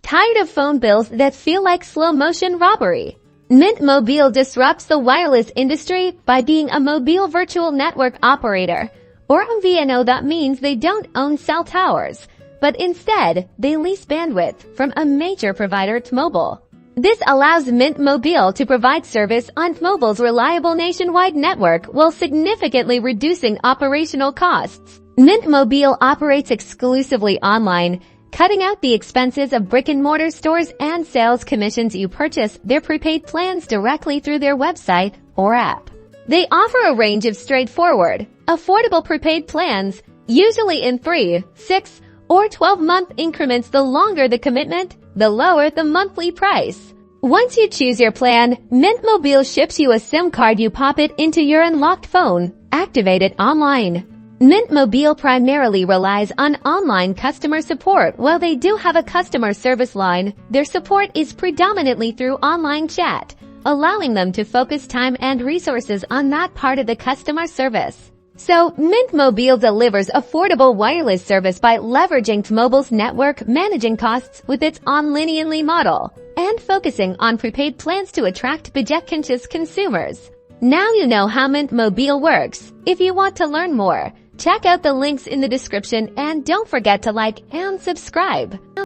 Tired of phone bills that feel like slow-motion robbery? Mint Mobile disrupts the wireless industry by being a mobile virtual network operator, or MVNO. That means they don't own cell towers, but instead, they lease bandwidth from a major provider, T-Mobile. This allows Mint Mobile to provide service on T-Mobile's reliable nationwide network while significantly reducing operational costs. Mint Mobile operates exclusively online, cutting out the expenses of brick-and-mortar stores and sales commissions. You purchase their prepaid plans directly through their website or app. They offer a range of straightforward, affordable prepaid plans, usually in 3, 6, or 12-month increments. The longer the commitment, the lower the monthly price. Once you choose your plan, Mint Mobile ships you a SIM card. You pop it into your unlocked phone, activate it online. Mint Mobile primarily relies on online customer support. While they do have a customer service line, their support is predominantly through online chat, allowing them to focus time and resources on that part of the customer service. So, Mint Mobile delivers affordable wireless service by leveraging T-Mobile's network, managing costs with its on-linearly model, and focusing on prepaid plans to attract budget-conscious consumers. Now you know how Mint Mobile works. If you want to learn more, check out the links in the description and don't forget to like and subscribe.